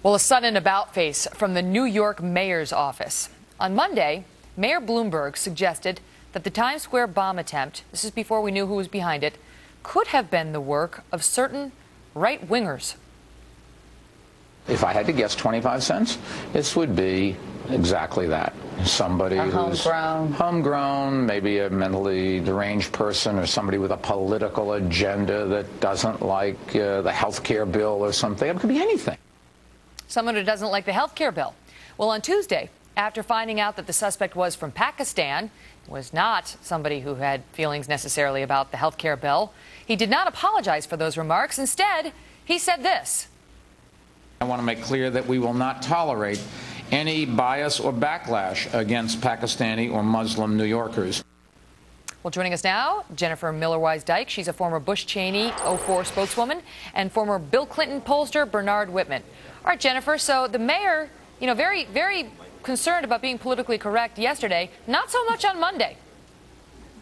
Well, a sudden about-face from the New York mayor's office. On Monday, Mayor Bloomberg suggested that the Times Square bomb attempt, this is before we knew who was behind it, could have been the work of certain right-wingers. If I had to guess 25 cents, this would be exactly that. Somebody who's homegrown, maybe a mentally deranged person or somebody with a political agenda that doesn't like the health care bill or something. It could be anything. Someone who doesn't like the health care bill. Well, on Tuesday, after finding out that the suspect was from Pakistan, was not somebody who had feelings necessarily about the health care bill, he did not apologize for those remarks. Instead, he said this. I want to make clear that we will not tolerate any bias or backlash against Pakistani or Muslim New Yorkers. Well, joining us now, Jennifer Miller-Wise-Dyke. She's a former Bush-Cheney 04 spokeswoman and former Bill Clinton pollster Bernard Whitman. All right, Jennifer, so the mayor, very, very concerned about being politically correct yesterday, not so much on Monday.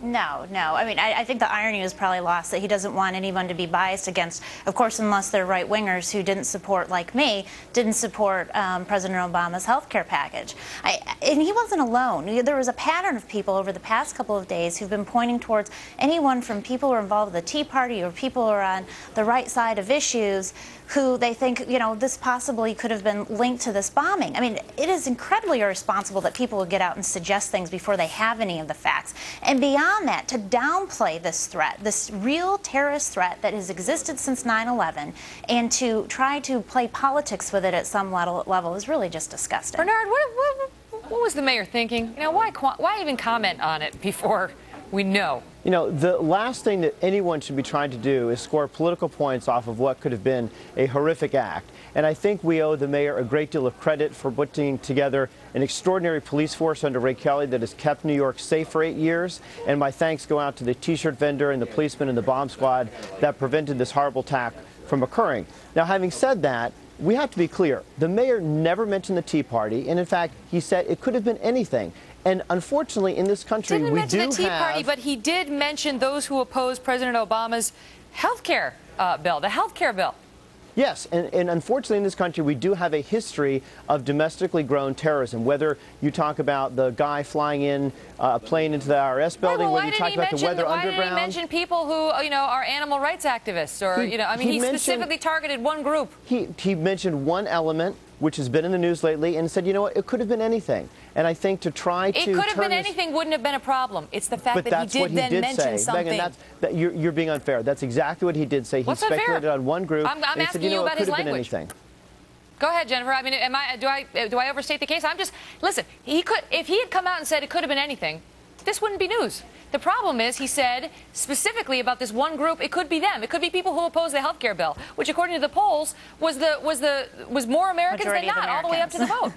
No. I mean, I think the irony was probably lost that he doesn't want anyone to be biased against, of course, unless they're right-wingers who didn't support, like me, didn't support President Obama's health care package. And he wasn't alone. There was a pattern of people over the past couple of days who've been pointing towards anyone from people who are involved with the Tea Party or people who are on the right side of issues who they think, this possibly could have been linked to this bombing. I mean, it is incredibly irresponsible that people would get out and suggest things before they have any of the facts. And beyond that, to downplay this threat, this real terrorist threat that has existed since 9/11, and to try to play politics with it at some level is really just disgusting. Bernard, what was the mayor thinking? Why even comment on it before we know? The last thing that anyone should be trying to do is score political points off of what could have been a horrific act. And I think we owe the mayor a great deal of credit for putting together an extraordinary police force under Ray Kelly that has kept New York safe for 8 years. And my thanks go out to the T-shirt vendor and the policeman and the bomb squad that prevented this horrible attack from occurring. Now, having said that, we have to be clear. The mayor never mentioned the Tea Party. And in fact, he said it could have been anything. And unfortunately, in this country, we do have... Didn't mention the Tea Party, but he did mention those who oppose President Obama's health care bill, the health care bill. Yes, and unfortunately in this country we do have a history of domestically grown terrorism, whether you talk about the guy flying in a plane into the IRS building, whether you talk about the Weather Underground. Why did he mention people who, are animal rights activists? Or, he specifically targeted one group. He mentioned one element, which has been in the news lately, and said, it could have been anything. And I think to try to... It could have been anything wouldn't have been a problem. It's the fact that he did then mention something. Megan, you're being unfair. That's exactly what he did say. He speculated on one group. I'm asking you about his language. Go ahead, Jennifer. I mean, do I overstate the case? Listen, if he had come out and said it could have been anything, this wouldn't be news. The problem is he said specifically about this one group, it could be them. It could be people who oppose the health care bill, which according to the polls was more Americans than not, all the way up to the vote.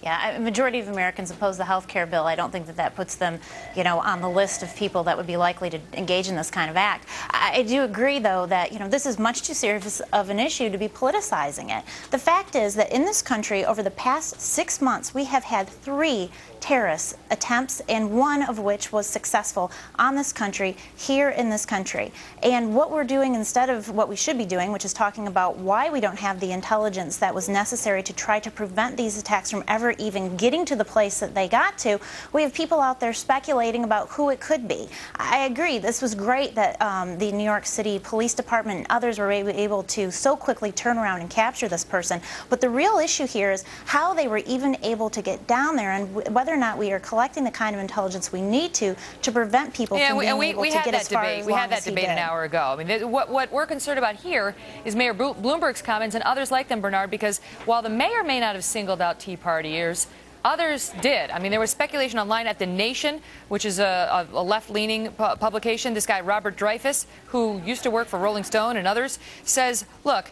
Yeah, a majority of Americans oppose the health care bill. I don't think that puts them, on the list of people that would be likely to engage in this kind of act. I do agree, though, that, this is much too serious of an issue to be politicizing it. The fact is that in this country, over the past 6 months, we have had 3 terrorist attempts, and one of which was successful on this country, here in this country. And what we're doing instead of what we should be doing, which is talking about why we don't have the intelligence that was necessary to try to prevent these attacks from ever even getting to the place that they got to, we have people out there speculating about who it could be. I agree, this was great that the New York City Police Department and others were able to so quickly turn around and capture this person. But the real issue here is how they were even able to get down there and whether or not we are collecting the kind of intelligence we need to prevent people from being able to get as far as we had that debate an hour ago. I mean, what we're concerned about here is Mayor Bloomberg's comments and others like them, Bernard, because while the mayor may not have singled out Tea Partiers, others did. I mean, there was speculation online at The Nation, which is a left-leaning publication. This guy, Robert Dreyfus, who used to work for Rolling Stone and others, says, look,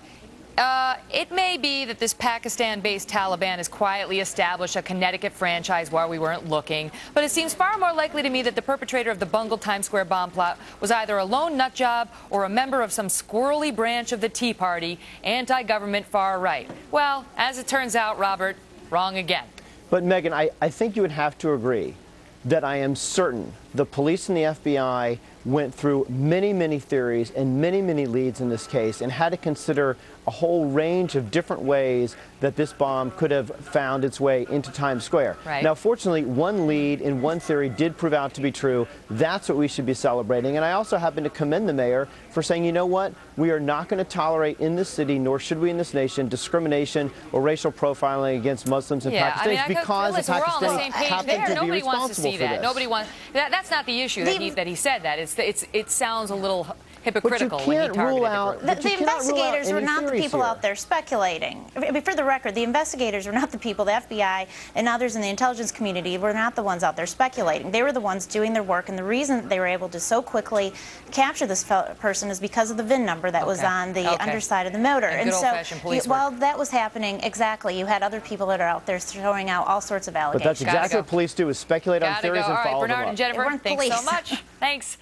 it may be that this Pakistan-based Taliban has quietly established a Connecticut franchise while we weren't looking, but it seems far more likely to me that the perpetrator of the bungled Times Square bomb plot was either a lone nutjob or a member of some squirrely branch of the Tea Party, anti-government far right. Well, as it turns out, Robert, wrong again. But, Megan, I think you would have to agree that I am certain the police and the FBI went through many, many theories and many, many leads in this case and had to consider a whole range of different ways that this bomb could have found its way into Times Square. Right. Now, fortunately, one lead in one theory did prove out to be true. That's what we should be celebrating. And I also happen to commend the mayor for saying, you know what, we are not going to tolerate in this city, nor should we in this nation, discrimination or racial profiling against Muslims and Pakistanis because listen, the we're all on the Pakistanis same page happen there. to be Nobody wants to responsible see for that. this. Nobody wants that's not the issue that he said that. It sounds a little hypocritical when he targeted the investigators were not the people here. out there speculating. I mean, for the record, the investigators were not the people. The FBI and others in the intelligence community were not the ones out there speculating. They were the ones doing their work, and the reason that they were able to so quickly capture this person is because of the VIN number that was on the underside of the motor. And so while that was happening, exactly, you had other people that are out there throwing out all sorts of allegations. But that's exactly what police do, is speculate on theories and follow them up. Bernard and Jennifer, thanks so much. Thanks.